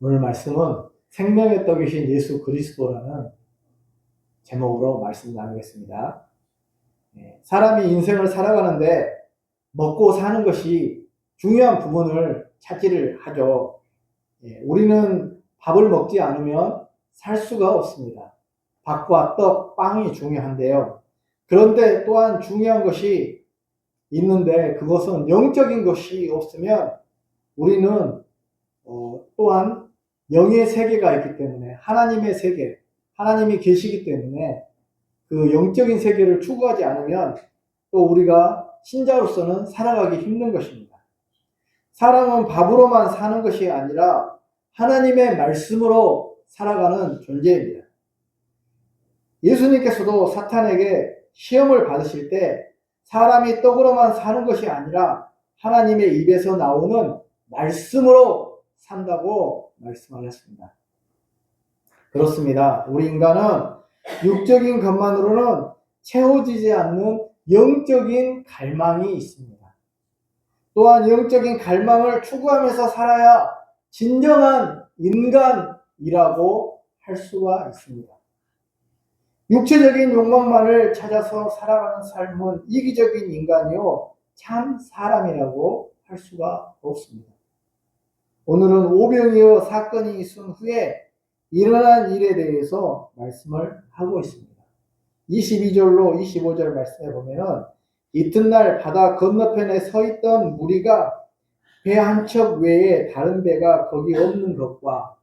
오늘 말씀은 생명의 떡이신 예수 그리스도라는 제목으로 말씀 나누겠습니다. 사람이 인생을 살아가는데 먹고 사는 것이 중요한 부분을 차지를 하죠. 우리는 밥을 먹지 않으면 살 수가 없습니다. 밥과 떡, 빵이 중요한데요. 그런데 또한 중요한 것이 있는데 그것은 영적인 것이 없으면 우리는 또한 영의 세계가 있기 때문에 하나님의 세계, 하나님이 계시기 때문에 그 영적인 세계를 추구하지 않으면 또 우리가 신자로서는 살아가기 힘든 것입니다. 사람은 밥으로만 사는 것이 아니라 하나님의 말씀으로 살아가는 존재입니다. 예수님께서도 사탄에게 시험을 받으실 때 사람이 떡으로만 사는 것이 아니라 하나님의 입에서 나오는 말씀으로 산다고 말씀하셨습니다. 그렇습니다. 우리 인간은 육적인 것만으로는 채워지지 않는 영적인 갈망이 있습니다. 또한 영적인 갈망을 추구하면서 살아야 진정한 인간이라고 할 수가 있습니다. 육체적인 욕망만을 찾아서 살아가는 삶은 이기적인 인간이요, 참 사람이라고 할 수가 없습니다. 오늘은 오병이어 사건이 있은 후에 일어난 일에 대해서 말씀을 하고 있습니다. 22절로 25절 말씀에 보면은 이튿날 바다 건너편에 서 있던 무리가 배 한 척 외에 다른 배가 거기 없는 것과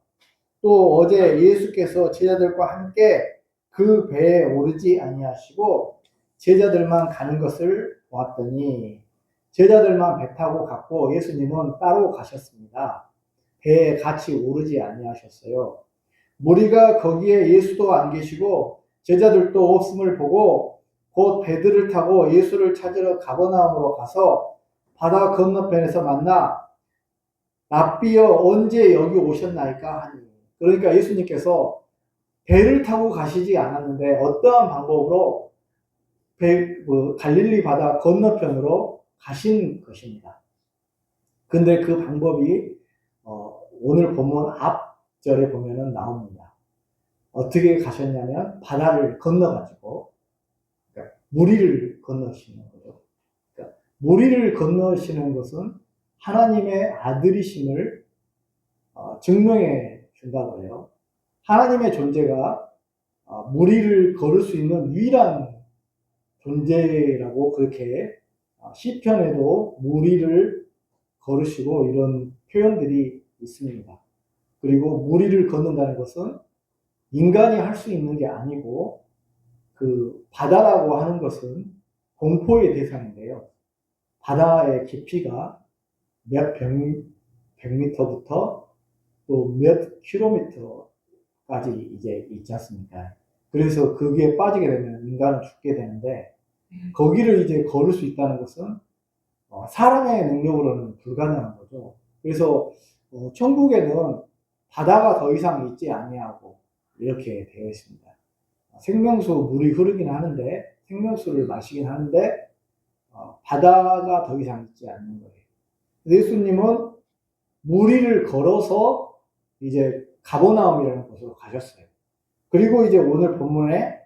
또 어제 예수께서 제자들과 함께 그 배에 오르지 아니하시고 제자들만 가는 것을 보았더니 제자들만 배 타고 갔고 예수님은 따로 가셨습니다. 배에 같이 오르지 아니하셨어요. 무리가 거기에 예수도 안 계시고 제자들도 없음을 보고 곧 배들을 타고 예수를 찾으러 가버나움으로 가서 바다 건너편에서 만나 랍비여 언제 여기 오셨나이까 하니. 그러니까 예수님께서 배를 타고 가시지 않았는데 어떠한 방법으로 갈릴리 바다 건너편으로 가신 것입니다. 근데 그 방법이 오늘 본문 앞절에 보면은 나옵니다. 어떻게 가셨냐면 바다를 건너가지고 그러니까 무리를 건너시는 거죠. 그러니까 무리를 건너시는 것은 하나님의 아들이심을 증명해 준다고 해요. 하나님의 존재가 무리를 걸을 수 있는 유일한 존재라고 그렇게 시편에도 무리를 걸으시고 이런 표현들이 있습니다. 그리고 무리를 걷는다는 것은 인간이 할 수 있는 게 아니고 그 바다라고 하는 것은 공포의 대상인데요. 바다의 깊이가 몇 100m부터 또 몇 킬로미터까지 이제 있지 않습니까? 그래서 거기에 빠지게 되면 인간은 죽게 되는데 거기를 이제 걸을 수 있다는 것은 사람의 능력으로는 불가능한 거죠. 그래서 천국에는 바다가 더 이상 있지 아니하고 이렇게 되어 있습니다. 생명수 물이 흐르긴 하는데 생명수를 마시긴 하는데 바다가 더 이상 있지 않는 거예요. 예수님은 무리를 걸어서 이제 가버나움이라는 곳으로 가셨어요. 그리고 이제 오늘 본문에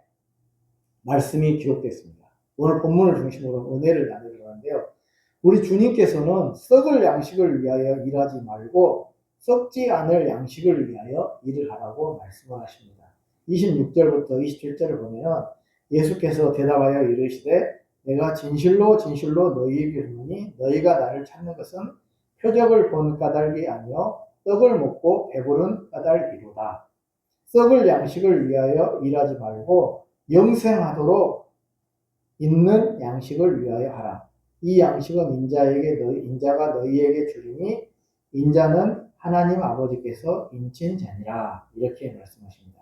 말씀이 기록됐습니다. 오늘 본문을 중심으로 은혜를 나누려고 하는데요. 우리 주님께서는 썩을 양식을 위하여 일하지 말고 썩지 않을 양식을 위하여 일을 하라고 말씀을 하십니다. 26절부터 27절을 보면 예수께서 대답하여 이르시되 내가 진실로 진실로 너희에게 이르노니 너희가 나를 찾는 것은 표적을 본 까닭이 아니요 떡을 먹고 배부른 까닭이로다. 썩을 양식을 위하여 일하지 말고 영생하도록 있는 양식을 위하여 하라. 이 양식은 인자가 너희에게 주리니 인자는 하나님 아버지께서 인친 자니라. 이렇게 말씀하십니다.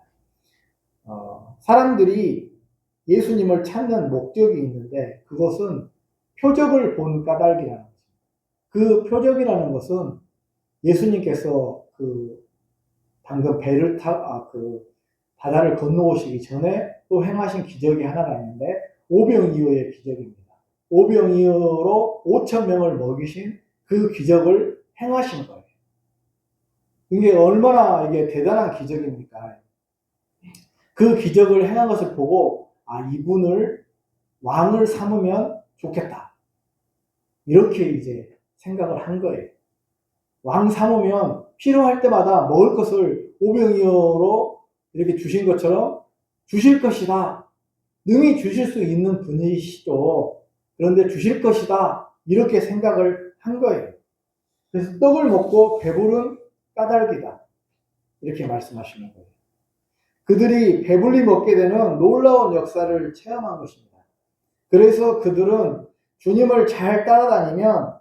사람들이 예수님을 찾는 목적이 있는데 그것은 표적을 본 까닭이라는 것입니다. 그 표적이라는 것은 예수님께서 방금 바다를 건너오시기 전에 또 행하신 기적이 하나가 있는데 오병이어의 기적입니다. 오병이어로 5,000명을 먹이신 그 기적을 행하신 거예요. 이게 얼마나 이게 대단한 기적입니까? 그 기적을 행한 것을 보고 이분을 왕을 삼으면 좋겠다. 이렇게 이제 생각을 한 거예요. 왕 삼으면 필요할 때마다 먹을 것을 오병이어로 이렇게 주신 것처럼 주실 것이다. 능히 주실 수 있는 분이시죠. 그런데 주실 것이다. 이렇게 생각을 한 거예요. 그래서 떡을 먹고 배부른 까닭이다. 이렇게 말씀하시는 거예요. 그들이 배불리 먹게 되는 놀라운 역사를 체험한 것입니다. 그래서 그들은 주님을 잘 따라다니면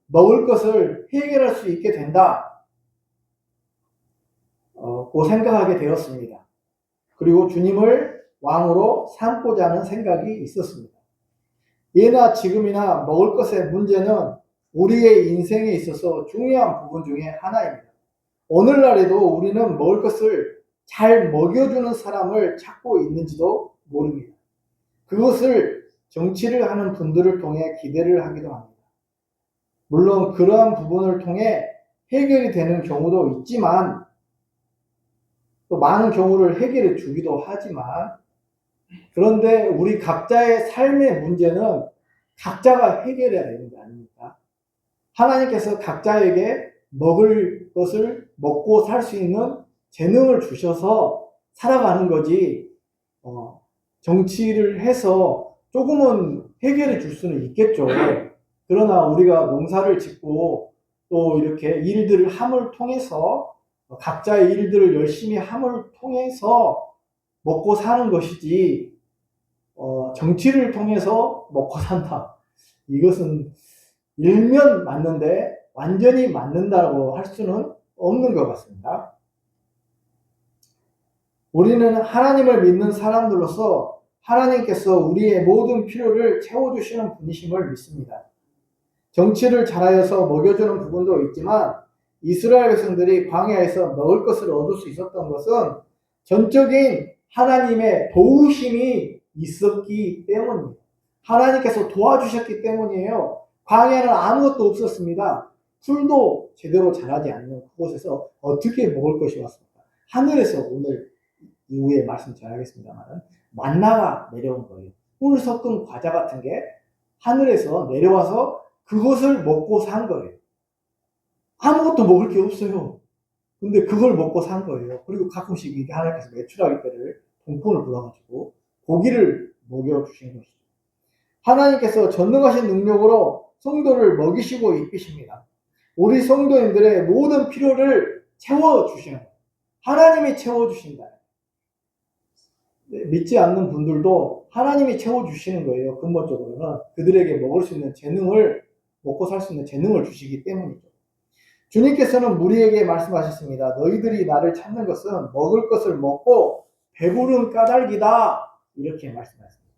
먹을 것을 해결할 수 있게 된다. 고 생각하게 되었습니다. 그리고 주님을 왕으로 삼고자 하는 생각이 있었습니다. 예나 지금이나 먹을 것의 문제는 우리의 인생에 있어서 중요한 부분 중에 하나입니다. 오늘날에도 우리는 먹을 것을 잘 먹여주는 사람을 찾고 있는지도 모릅니다. 그것을 정치를 하는 분들을 통해 기대를 하기도 합니다. 물론 그러한 부분을 통해 해결이 되는 경우도 있지만 또 많은 경우를 해결해 주기도 하지만 그런데 우리 각자의 삶의 문제는 각자가 해결해야 되는 거 아닙니까? 하나님께서 각자에게 먹을 것을 먹고 살 수 있는 재능을 주셔서 살아가는 거지 정치를 해서 조금은 해결해 줄 수는 있겠죠. 그러나 우리가 농사를 짓고 또 이렇게 일들을 함을 통해서 각자의 일들을 열심히 함을 통해서 먹고 사는 것이지 정치를 통해서 먹고 산다. 이것은 일면 맞는데 완전히 맞는다고 할 수는 없는 것 같습니다. 우리는 하나님을 믿는 사람들로서 하나님께서 우리의 모든 필요를 채워주시는 분이심을 믿습니다. 정치를 잘하여서 먹여주는 부분도 있지만 이스라엘 백성들이 광야에서 먹을 것을 얻을 수 있었던 것은 전적인 하나님의 도우심이 있었기 때문입니다. 하나님께서 도와주셨기 때문이에요. 광야는 아무것도 없었습니다. 풀도 제대로 자라지 않는 그곳에서 어떻게 먹을 것이 왔습니까? 하늘에서 오늘 이후에 말씀 전하겠습니다만 만나가 내려온 거예요. 꿀 섞은 과자 같은 게 하늘에서 내려와서 그것을 먹고 산 거예요. 아무것도 먹을 게 없어요. 근데 그걸 먹고 산 거예요. 그리고 가끔씩 이게 하나님께서 메추라기 떼를 동폰을 불어가지고 고기를 먹여주신 것이죠. 하나님께서 전능하신 능력으로 성도를 먹이시고 입히십니다. 우리 성도님들의 모든 필요를 채워주시는 거예요. 하나님이 채워주신다. 믿지 않는 분들도 하나님이 채워주시는 거예요. 근본적으로는 그들에게 먹을 수 있는 재능을 먹고 살 수 있는 재능을 주시기 때문이죠. 주님께서는 무리에게 말씀하셨습니다. 너희들이 나를 찾는 것은 먹을 것을 먹고 배부른 까닭이다. 이렇게 말씀하셨습니다.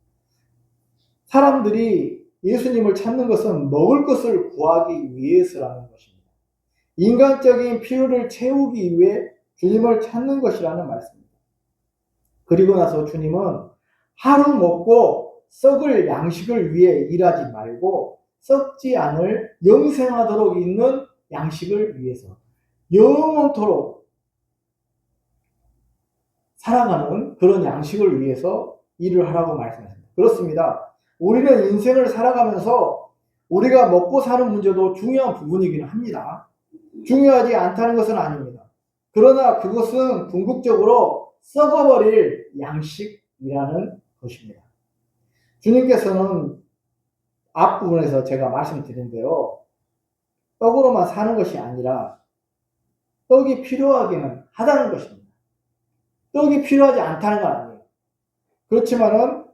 사람들이 예수님을 찾는 것은 먹을 것을 구하기 위해서라는 것입니다. 인간적인 필요를 채우기 위해 주님을 찾는 것이라는 말씀입니다. 그리고 나서 주님은 하루 먹고 썩을 양식을 위해 일하지 말고 썩지 않을 영생하도록 있는 양식을 위해서 영원토록 살아가는 그런 양식을 위해서 일을 하라고 말씀하십니다. 그렇습니다. 우리는 인생을 살아가면서 우리가 먹고 사는 문제도 중요한 부분이긴 합니다. 중요하지 않다는 것은 아닙니다. 그러나 그것은 궁극적으로 썩어버릴 양식이라는 것입니다. 주님께서는 앞부분에서 제가 말씀드린대요. 떡으로만 사는 것이 아니라 떡이 필요하기는 하다는 것입니다. 떡이 필요하지 않다는 건 아니에요. 그렇지만은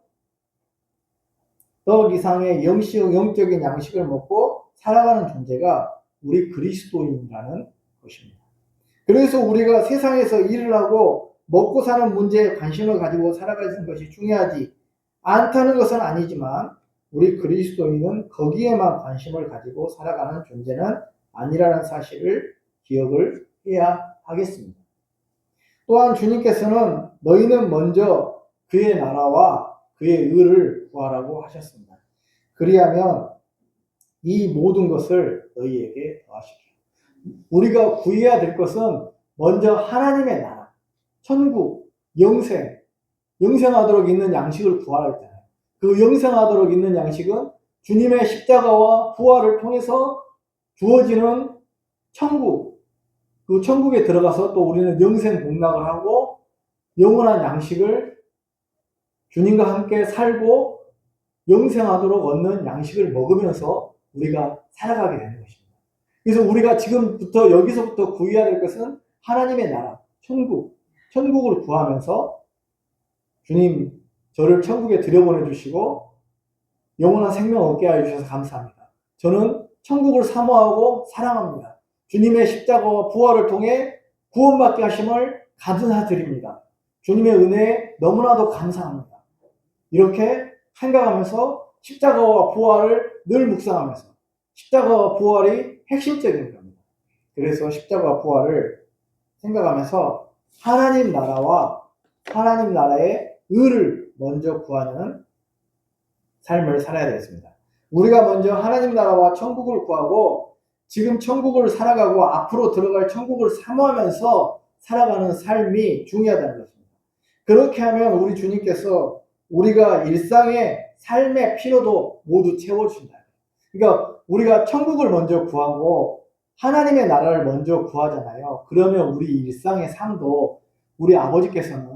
떡 이상의 영적인 양식을 먹고 살아가는 존재가 우리 그리스도인이라는 것입니다. 그래서 우리가 세상에서 일을 하고 먹고 사는 문제에 관심을 가지고 살아가는 것이 중요하지 않다는 것은 아니지만 우리 그리스도인은 거기에만 관심을 가지고 살아가는 존재는 아니라는 사실을 기억을 해야 하겠습니다. 또한 주님께서는 너희는 먼저 그의 나라와 그의 의를 구하라고 하셨습니다. 그리하면 이 모든 것을 너희에게 더하시리라. 우리가 구해야 될 것은 먼저 하나님의 나라, 천국, 영생하도록 있는 양식을 구하라 했잖아요. 그 영생하도록 있는 양식은 주님의 십자가와 부활을 통해서 주어지는 천국, 그 천국에 들어가서 또 우리는 영생 복락을 하고 영원한 양식을 주님과 함께 살고 영생하도록 얻는 양식을 먹으면서 우리가 살아가게 되는 것입니다. 그래서 우리가 지금부터 여기서부터 구해야 될 것은 하나님의 나라, 천국을 구하면서 주님 저를 천국에 들여보내 주시고 영원한 생명 얻게 하여 주셔서 감사합니다. 저는 천국을 사모하고 사랑합니다. 주님의 십자가와 부활을 통해 구원받게 하심을 감사드립니다. 주님의 은혜에 너무나도 감사합니다. 이렇게 생각하면서 십자가와 부활을 늘 묵상하면서 십자가와 부활이 핵심적인 겁니다. 그래서 십자가와 부활을 생각하면서 하나님 나라와 하나님 나라의 의를 먼저 구하는 삶을 살아야 되겠습니다. 우리가 먼저 하나님 나라와 천국을 구하고 지금 천국을 살아가고 앞으로 들어갈 천국을 사모하면서 살아가는 삶이 중요하다는 것입니다. 그렇게 하면 우리 주님께서 우리가 일상의 삶의 필요도 모두 채워준다. 그러니까 우리가 천국을 먼저 구하고 하나님의 나라를 먼저 구하잖아요. 그러면 우리 일상의 삶도 우리 아버지께서는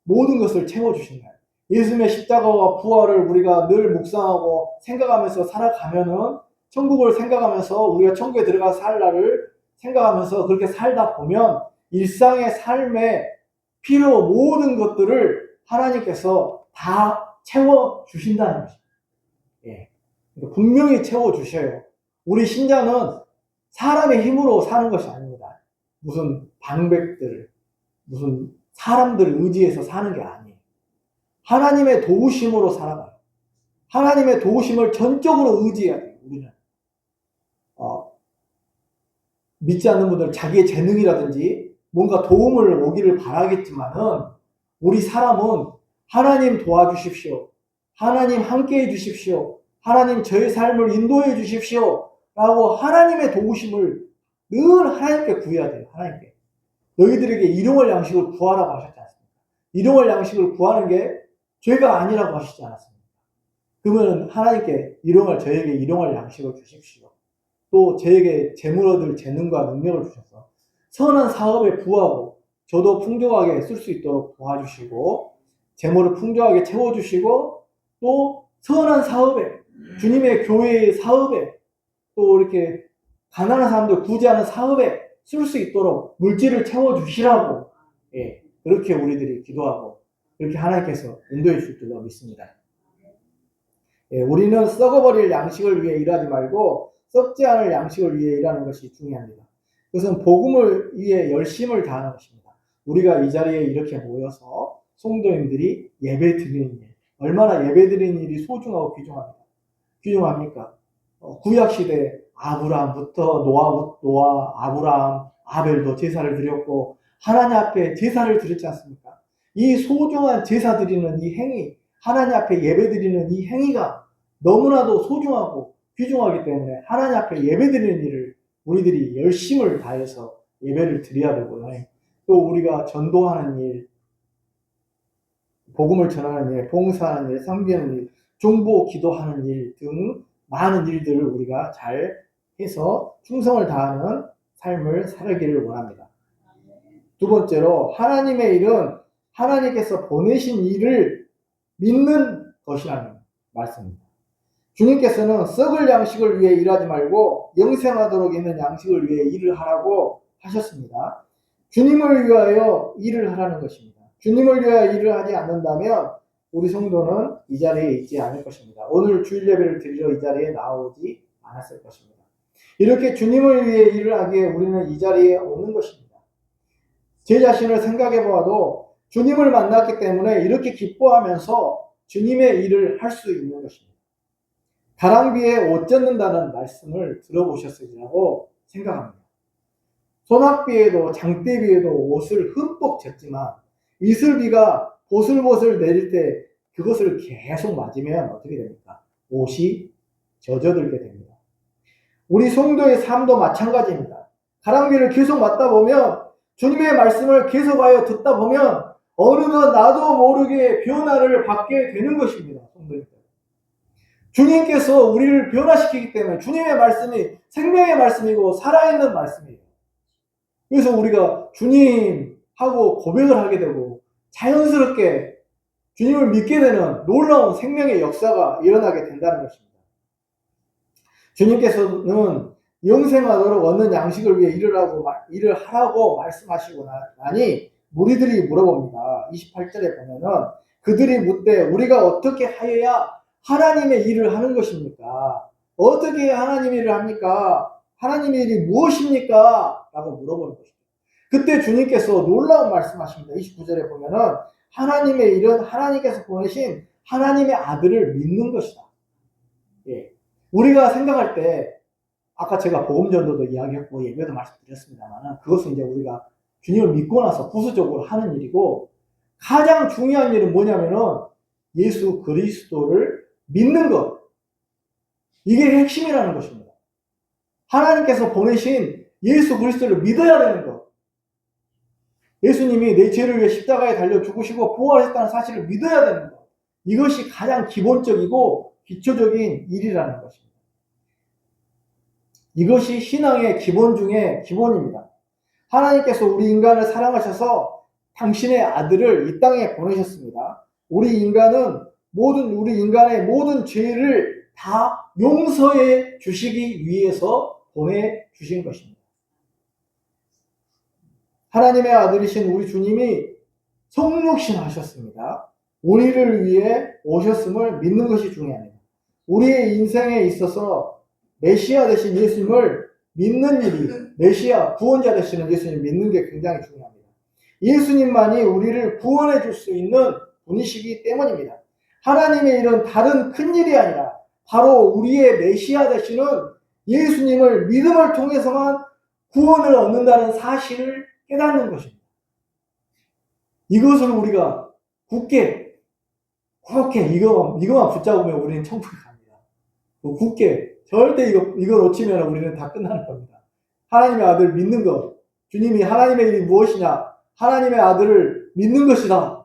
모든 것을 채워주신다. 예수님의 십자가와 부활을 우리가 늘 묵상하고 생각하면서 살아가면은 천국을 생각하면서 우리가 천국에 들어가 살 날을 생각하면서 그렇게 살다 보면 일상의 삶의 필요 모든 것들을 하나님께서 다 채워주신다는 것입니다. 예. 분명히 채워주셔요. 우리 신자는 사람의 힘으로 사는 것이 아닙니다. 무슨 방백들, 무슨 사람들 의지해서 사는 게 아니에요. 하나님의 도우심으로 살아가요. 하나님의 도우심을 전적으로 의지해야 돼요. 우리는 믿지 않는 분들은 자기의 재능이라든지 뭔가 도움을 오기를 바라겠지만은 우리 사람은 하나님 도와주십시오. 하나님 함께해 주십시오. 하나님 저의 삶을 인도해 주십시오. 라고 하나님의 도우심을 늘 하나님께 구해야 돼요. 하나님께. 너희들에게 일용할 양식을 구하라고 하셨지 않습니까? 일용할 양식을 구하는 게 죄가 아니라고 하시지 않았습니까? 그러면 하나님께 저에게 일용할 양식을 주십시오. 또 저에게 재물 얻을 재능과 능력을 주셔서 선한 사업에 부하고 저도 풍족하게 쓸 수 있도록 도와주시고 재물을 풍족하게 채워주시고 또 선한 사업에 주님의 교회의 사업에 또 이렇게 가난한 사람들 구제하는 사업에 쓸 수 있도록 물질을 채워주시라고 그렇게 우리들이 기도하고 그렇게 하나님께서 인도해 주실 줄로 믿습니다. 우리는 썩어버릴 양식을 위해 일하지 말고 썩지 않을 양식을 위해 일하는 것이 중요합니다. 그것은 복음을 위해 열심을 다하는 것입니다. 우리가 이 자리에 이렇게 모여서 성도님들이 예배 드리는 일, 얼마나 예배 드리는 일이 소중하고 귀중합니까? 구약시대 아브라함부터 노아, 아브라함, 아벨도 제사를 드렸고 하나님 앞에 제사를 드렸지 않습니까? 이 소중한 제사 드리는 이 행위, 하나님 앞에 예배 드리는 이 행위가 너무나도 소중하고 귀중하기 때문에 하나님 앞에 예배 드리는 일을 우리들이 열심을 다해서 예배를 드려야 되고요. 또 우리가 전도하는 일, 복음을 전하는 일, 봉사하는 일, 섬기는 일, 중보 기도하는 일 등 많은 일들을 우리가 잘 해서 충성을 다하는 삶을 살기를 원합니다. 두 번째로 하나님의 일은 하나님께서 보내신 일을 믿는 것이라는 말씀입니다. 주님께서는 썩을 양식을 위해 일하지 말고 영생하도록 있는 양식을 위해 일을 하라고 하셨습니다. 주님을 위하여 일을 하라는 것입니다. 주님을 위하여 일을 하지 않는다면 우리 성도는 이 자리에 있지 않을 것입니다. 오늘 주일 예배를 드리러 이 자리에 나오지 않았을 것입니다. 이렇게 주님을 위해 일을 하기에 우리는 이 자리에 오는 것입니다. 제 자신을 생각해 보아도 주님을 만났기 때문에 이렇게 기뻐하면서 주님의 일을 할 수 있는 것입니다. 가랑비에 옷 젖는다는 말씀을 들어보셨으리라고 생각합니다. 소낙비에도 장대비에도 옷을 흠뻑 젖지만 이슬비가 보슬보슬 내릴 때 그것을 계속 맞으면 어떻게 됩니까? 옷이 젖어들게 됩니다. 우리 성도의 삶도 마찬가지입니다. 가랑비를 계속 맞다 보면 주님의 말씀을 계속하여 듣다 보면 어느덧 나도 모르게 변화를 받게 되는 것입니다. 주님께서 우리를 변화시키기 때문에 주님의 말씀이 생명의 말씀이고 살아있는 말씀이에요. 그래서 우리가 주님하고 고백을 하게 되고 자연스럽게 주님을 믿게 되는 놀라운 생명의 역사가 일어나게 된다는 것입니다. 주님께서는 영생하도록 얻는 양식을 위해 일을 하라고 말씀하시고 나니 무리들이 물어봅니다. 28절에 보면은 그들이 묻되 우리가 어떻게 하여야 하나님의 일을 하는 것입니까? 어떻게 하나님의 일을 합니까? 하나님의 일이 무엇입니까? 라고 물어보는 것입니다. 그때 주님께서 놀라운 말씀하십니다. 29절에 보면은 하나님의 일은 하나님께서 보내신 하나님의 아들을 믿는 것이다. 예. 우리가 생각할 때 아까 제가 복음전도도 이야기했고 예배도 말씀드렸습니다만 그것은 이제 우리가 주님을 믿고 나서 부수적으로 하는 일이고 가장 중요한 일은 뭐냐면은 예수 그리스도를 믿는 것. 이게 핵심이라는 것입니다. 하나님께서 보내신 예수 그리스도를 믿어야 되는 것. 예수님이 내 죄를 위해 십자가에 달려 죽으시고 부활했다는 사실을 믿어야 되는 것. 이것이 가장 기본적이고 기초적인 일이라는 것입니다. 이것이 신앙의 기본 중에 기본입니다. 하나님께서 우리 인간을 사랑하셔서 당신의 아들을 이 땅에 보내셨습니다. 우리 인간의 모든 죄를 다 용서해 주시기 위해서 보내주신 것입니다. 하나님의 아들이신 우리 주님이 성육신 하셨습니다. 우리를 위해 오셨음을 믿는 것이 중요합니다. 우리의 인생에 있어서 메시아 되신 예수님을 믿는 일이, 메시아, 구원자 되시는 예수님 믿는 게 굉장히 중요합니다. 예수님만이 우리를 구원해 줄 수 있는 분이시기 때문입니다. 하나님의 일은 다른 큰 일이 아니라 바로 우리의 메시아 되시는 예수님을 믿음을 통해서만 구원을 얻는다는 사실을 깨닫는 것입니다. 이것을 우리가 굳게 이거만 붙잡으면 우리는 천국에 갑니다. 굳게 절대 이거 놓치면 우리는 다 끝나는 겁니다. 하나님의 아들 믿는 것. 주님이 하나님의 일이 무엇이냐? 하나님의 아들을 믿는 것이다.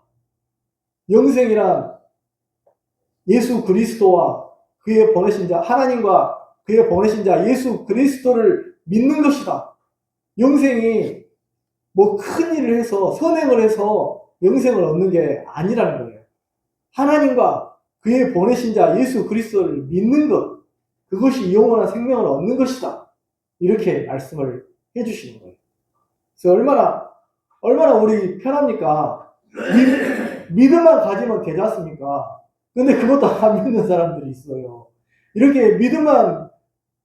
영생이란 예수 그리스도와 그의 보내신 자, 하나님과 그의 보내신 자 예수 그리스도를 믿는 것이다. 영생이 뭐 큰 일을 해서 선행을 해서 영생을 얻는 게 아니라는 거예요. 하나님과 그의 보내신 자 예수 그리스도를 믿는 것, 그것이 영원한 생명을 얻는 것이다. 이렇게 말씀을 해주시는 거예요. 그래서 얼마나 우리 편합니까? 믿음만 가지면 되지 않습니까? 근데 그것도 안 믿는 사람들이 있어요. 이렇게 믿음만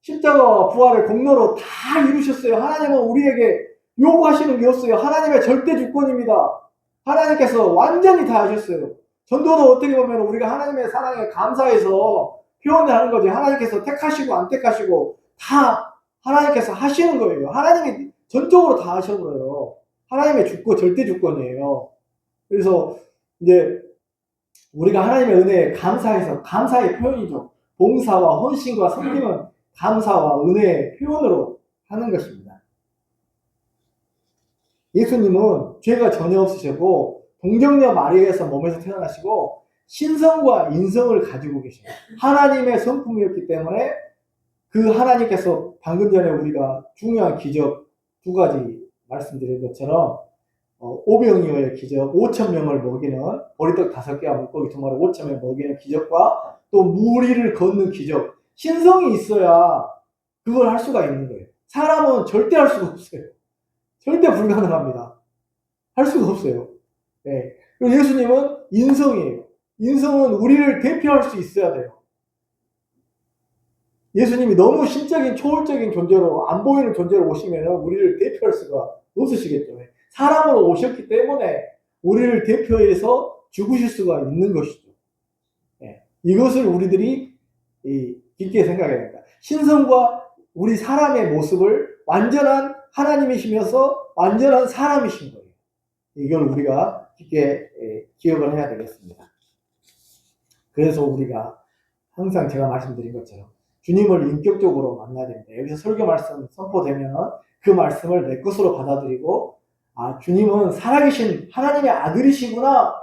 십자가와 부활의 공로로 다 이루셨어요. 하나님은 우리에게 요구하시는 게 없어요. 하나님의 절대 주권입니다. 하나님께서 완전히 다 하셨어요. 전도도 어떻게 보면 우리가 하나님의 사랑에 감사해서 표현을 하는 거지. 하나님께서 택하시고 안 택하시고 다 하나님께서 하시는 거예요. 하나님이 전적으로 다 하셔버려요. 하나님의 주권, 절대 주권이에요. 그래서 이제 우리가 하나님의 은혜에 감사해서, 감사의 표현이죠. 봉사와 헌신과 섬김은 감사와 은혜의 표현으로 하는 것입니다. 예수님은 죄가 전혀 없으시고 동정녀 마리아에서 몸에서 태어나시고 신성과 인성을 가지고 계십니다. 하나님의 성품이었기 때문에 그 하나님께서 방금 전에 우리가 중요한 기적 두 가지 말씀드린 것처럼 오병이어의 기적, 5,000명을 먹이는 보리떡 5개와 물고기 2마리 5,000명 먹이는 기적과 또 무리를 걷는 기적, 신성이 있어야 그걸 할 수가 있는 거예요. 사람은 절대 할 수가 없어요. 절대 불가능합니다. 할 수가 없어요. 네. 그리고 예수님은 인성이에요. 인성은 우리를 대표할 수 있어야 돼요. 예수님이 너무 신적인 초월적인 존재로 안 보이는 존재로 오시면 우리를 대표할 수가 없으시겠죠. 사람으로 오셨기 때문에 우리를 대표해서 죽으실 수가 있는 것이죠. 네. 이것을 우리들이 깊게 생각해야 됩니다. 신성과 우리 사람의 모습을 완전한 하나님이시면서 완전한 사람이신 거예요. 이걸 우리가 깊게 기억을 해야 되겠습니다. 그래서 우리가 항상 제가 말씀드린 것처럼 주님을 인격적으로 만나야 됩니다. 여기서 설교 말씀 선포되면 그 말씀을 내 것으로 받아들이고 아, 주님은 살아계신 하나님의 아들이시구나.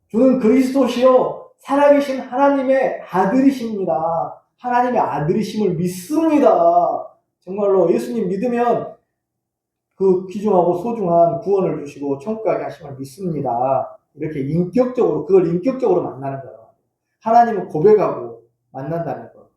주는 그리스도시요 살아계신 하나님의 아들이십니다. 하나님의 아들이심을 믿습니다. 정말로 예수님 믿으면 그 귀중하고 소중한 구원을 주시고 천국 가게 하심을 믿습니다. 이렇게 인격적으로 그걸 인격적으로 만나는 거예요. 하나님을 고백하고 만난다는 거.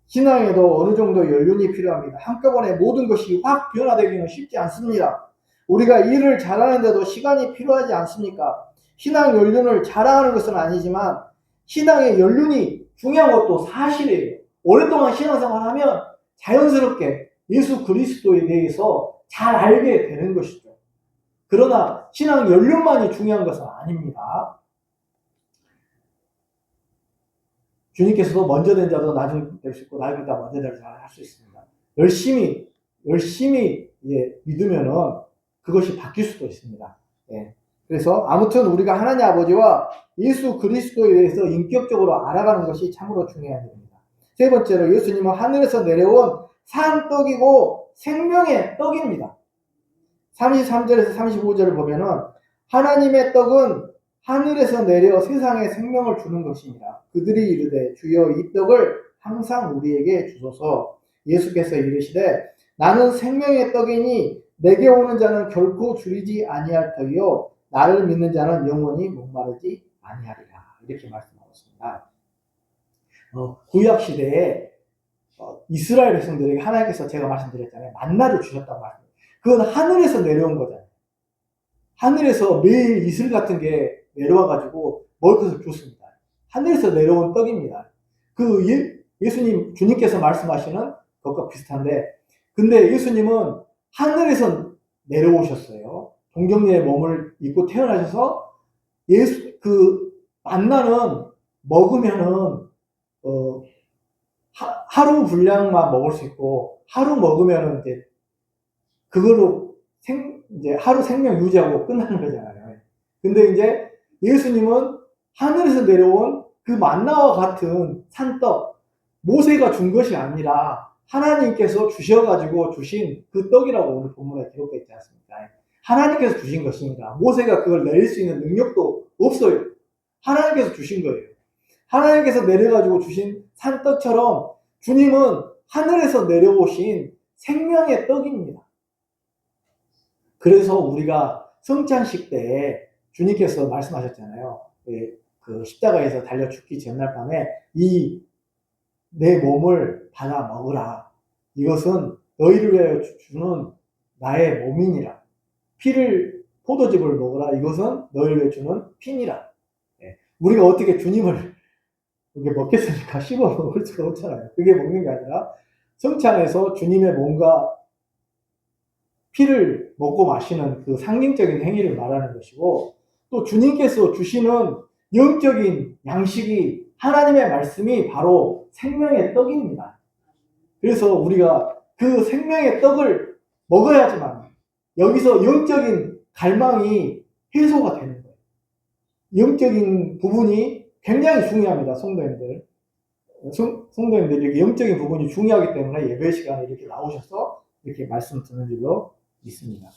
신앙에도 어느 정도 연륜이 필요합니다. 한꺼번에 모든 것이 확 변화되기는 쉽지 않습니다. 우리가 일을 잘하는데도 시간이 필요하지 않습니까? 신앙 연륜을 자랑하는 것은 아니지만 신앙의 연륜이 중요한 것도 사실이에요. 오랫동안 신앙생활하면 자연스럽게 예수 그리스도에 대해서 잘 알게 되는 것이죠. 그러나 신앙 연륜만이 중요한 것은 아닙니다. 주님께서도 먼저 된 자도 나중에 될 수 있고 나중에 다 먼저 될 자도 할 수 있습니다. 열심히 이제 믿으면은 그것이 바뀔 수도 있습니다. 예. 그래서 아무튼 우리가 하나님 아버지와 예수 그리스도에 대해서 인격적으로 알아가는 것이 참으로 중요한 일입니다. 세 번째로 예수님은 하늘에서 내려온 산 떡이고 생명의 떡입니다. 33절에서 35절을 보면은 하나님의 떡은 하늘에서 내려 세상에 생명을 주는 것입니다. 그들이 이르되 주여 이 떡을 항상 우리에게 주소서. 예수께서 이르시되 나는 생명의 떡이니 내게 오는 자는 결코 줄이지 아니할 터이요 나를 믿는 자는 영원히 목마르지 아니하리라. 이렇게 말씀하셨습니다. 구약 시대에 이스라엘 백성들에게 하나님께서 제가 말씀드렸잖아요. 만나를 주셨단 말이에요. 그건 하늘에서 내려온 거잖아요. 하늘에서 매일 이슬 같은 게 내려와가지고 먹을 것을 줬습니다. 하늘에서 내려온 떡입니다. 그 예수님, 주님께서 말씀하시는 것과 비슷한데, 근데 예수님은 하늘에서 내려오셨어요. 동정녀의 몸을 입고 태어나셔서 그 만나는 먹으면은 하루 분량만 먹을 수 있고 하루 먹으면은 이제 그걸로 이제 하루 생명 유지하고 끝나는 거잖아요. 근데 이제 예수님은 하늘에서 내려온 그 만나와 같은 산떡, 모세가 준 것이 아니라 하나님께서 주셔가지고 주신 그 떡이라고 오늘 본문에 기록되어 있지 않습니까? 하나님께서 주신 것입니다. 모세가 그걸 내릴 수 있는 능력도 없어요. 하나님께서 주신 거예요. 하나님께서 내려가지고 주신 산떡처럼 주님은 하늘에서 내려오신 생명의 떡입니다. 그래서 우리가 성찬식 때 주님께서 말씀하셨잖아요. 그 십자가에서 달려 죽기 전날 밤에 내 몸을 받아 먹으라. 이것은 너희를 위하여 주는 나의 몸이니라. 포도즙을 먹으라. 이것은 너희를 위해 주는 피니라. 우리가 어떻게 주님을 이게 먹겠습니까? 씹어 먹을 수가 없잖아요. 그게 먹는 게 아니라 성찬에서 주님의 몸과 피를 먹고 마시는 그 상징적인 행위를 말하는 것이고, 또 주님께서 주시는 영적인 양식이 하나님의 말씀이 바로 생명의 떡입니다. 그래서 우리가 그 생명의 떡을 먹어야지만 여기서 영적인 갈망이 해소가 되는 거예요. 영적인 부분이 굉장히 중요합니다. 성도님들 영적인 부분이 중요하기 때문에 예배 시간에 이렇게 나오셔서 이렇게 말씀 듣는 줄로 있습니다.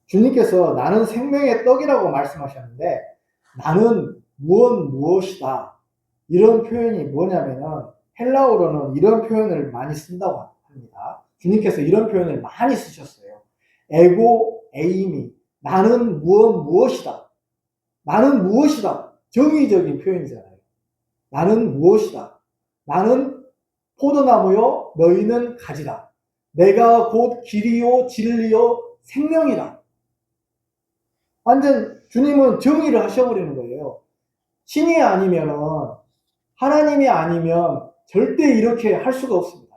주님께서 나는 생명의 떡이라고 말씀하셨는데 나는 무엇이다. 이런 표현이 뭐냐면은 헬라어로는 이런 표현을 많이 쓴다고 합니다. 주님께서 이런 표현을 많이 쓰셨어요. 에고 에이미 나는 무엇이다. 나는 무엇이다. 정의적인 표현이잖아요. 나는 무엇이다. 나는 포도나무요 너희는 가지다. 내가 곧 길이요 진리요 생명이다. 완전 주님은 정의를 하셔버리는 거예요. 신이 아니면은 하나님이 아니면 절대 이렇게 할 수가 없습니다.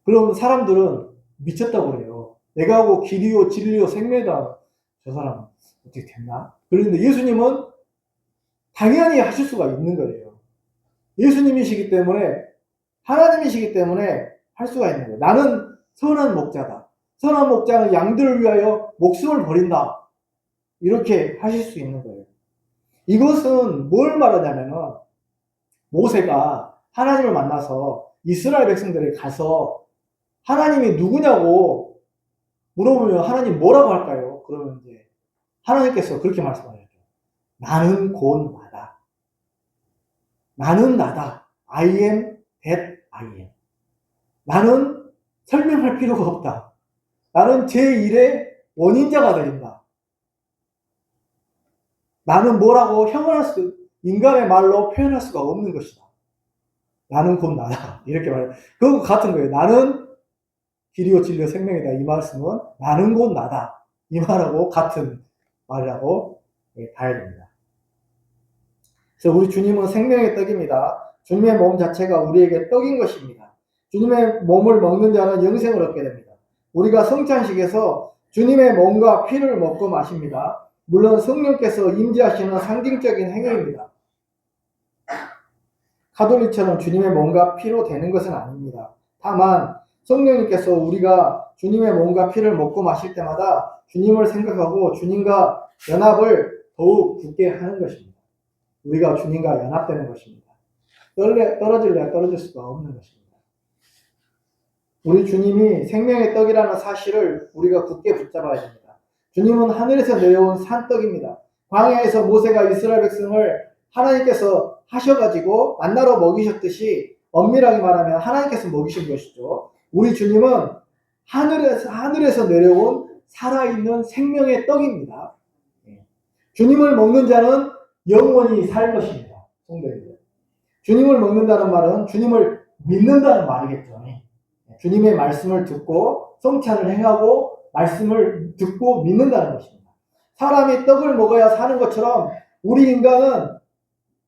그럼 사람들은 미쳤다고 그래요. 내가 곧 길이요 진리요 생명이다. 저 사람 어떻게 됐나? 그런데 예수님은 당연히 하실 수가 있는 거예요. 예수님이시기 때문에 하나님이시기 때문에 할 수가 있는 거예요. 나는 선한 목자다. 선한 목자는 양들을 위하여 목숨을 버린다. 이렇게 하실 수 있는 거예요. 이것은 뭘 말하냐면은 모세가 하나님을 만나서 이스라엘 백성들에게 가서 하나님이 누구냐고 물어보면 하나님 뭐라고 할까요? 그러면 이제 하나님께서 그렇게 말씀하셨죠. 나는 곧 나다. 나는 나다. I am that I am. 나는 설명할 필요가 없다. 나는 제 일의 원인자가 되겠다. 나는 뭐라고 인간의 말로 표현할 수가 없는 것이다. 나는 곧 나다. 이렇게 말해요. 그거 같은 거예요. 나는 길이요 진리요 생명이다. 이 말씀은 나는 곧 나다. 이 말하고 같은 말이라고 봐야 됩니다. 그래서 우리 주님은 생명의 떡입니다. 주님의 몸 자체가 우리에게 떡인 것입니다. 주님의 몸을 먹는 자는 영생을 얻게 됩니다. 우리가 성찬식에서 주님의 몸과 피를 먹고 마십니다. 물론 성령께서 임재하시는 상징적인 행위입니다. 가톨릭처럼 주님의 몸과 피로 되는 것은 아닙니다. 다만 성령님께서 우리가 주님의 몸과 피를 먹고 마실 때마다 주님을 생각하고 주님과 연합을 더욱 굳게 하는 것입니다. 우리가 주님과 연합되는 것입니다. 떨어질래야 떨어질 수가 없는 것입니다. 우리 주님이 생명의 떡이라는 사실을 우리가 굳게 붙잡아야 됩니다. 주님은 하늘에서 내려온 산떡입니다. 광야에서 모세가 이스라엘 백성을 하나님께서 하셔가지고 만나러 먹이셨듯이 엄밀하게 말하면 하나님께서 먹이신 것이죠. 우리 주님은 하늘에서 내려온 살아있는 생명의 떡입니다. 주님을 먹는 자는 영원히 살 것입니다. 성도님들. 주님을 먹는다는 말은 주님을 믿는다는 말이겠죠. 주님의 말씀을 듣고 성찬을 행하고 말씀을 듣고 믿는다는 것입니다. 사람이 떡을 먹어야 사는 것처럼 우리 인간은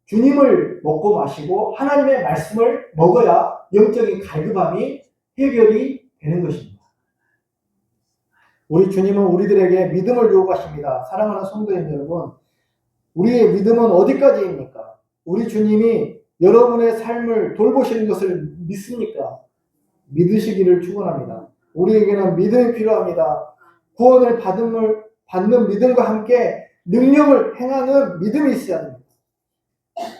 주님을 먹고 마시고 하나님의 말씀을 먹어야 영적인 갈급함이 해결이 되는 것입니다. 우리 주님은 우리들에게 믿음을 요구하십니다. 사랑하는 성도님 여러분, 우리의 믿음은 어디까지입니까? 우리 주님이 여러분의 삶을 돌보시는 것을 믿습니까? 믿으시기를 축원합니다. 우리에게는 믿음이 필요합니다. 구원을 받는 믿음과 함께 능력을 행하는 믿음이 있어야 합니다.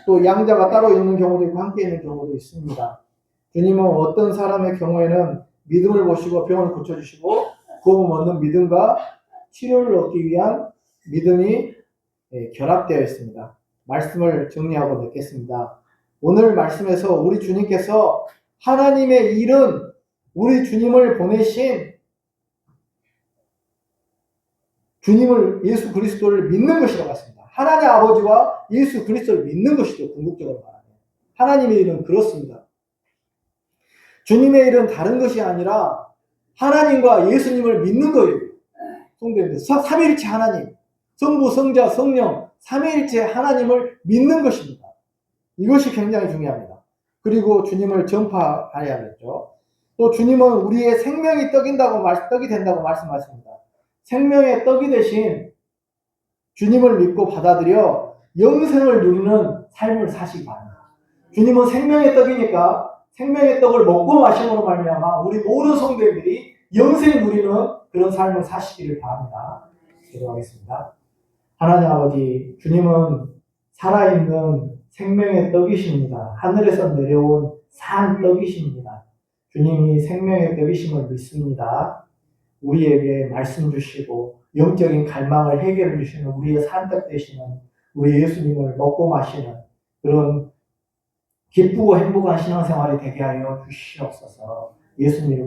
또 양자가 따로 있는 경우도 있고 함께 있는 경우도 있습니다. 주님은 어떤 사람의 경우에는 믿음을 보시고 병을 고쳐주시고 구원을 얻는 믿음과 치료를 얻기 위한 믿음이 결합되어 있습니다. 말씀을 정리하고 맺겠습니다. 오늘 말씀에서 우리 주님께서 하나님의 일은 우리 주님을 보내신 예수 그리스도를 믿는 것이라고 했습니다. 하나님 아버지와 예수 그리스도를 믿는 것이죠. 궁극적으로 말하면. 하나님의 일은 그렇습니다. 주님의 일은 다른 것이 아니라 하나님과 예수님을 믿는 거예요. 성도님들, 삼위일체 하나님, 성부, 성자, 성령, 삼위일체 하나님을 믿는 것입니다. 이것이 굉장히 중요합니다. 그리고 주님을 전파해야겠죠. 또 주님은 우리의 생명이 떡이 된다고 말씀하십니다. 생명의 떡이 대신 주님을 믿고 받아들여 영생을 누리는 삶을 사시기 바랍니다. 주님은 생명의 떡이니까 생명의 떡을 먹고 마심으로 말미암아 우리 모든 성도들이 영생을 누리는 그런 삶을 사시기를 바랍니다. 기도하겠습니다. 하나님 아버지, 주님은 살아있는 생명의 떡이십니다. 하늘에서 내려온 산 떡이십니다. 주님이 생명의 떡이심을 믿습니다. 우리에게 말씀 주시고 영적인 갈망을 해결해 주시는 우리의 산떡 되시는 우리 예수님을 먹고 마시는 그런 기쁘고 행복한 신앙생활이 되게 하여 주시옵소서. 예수님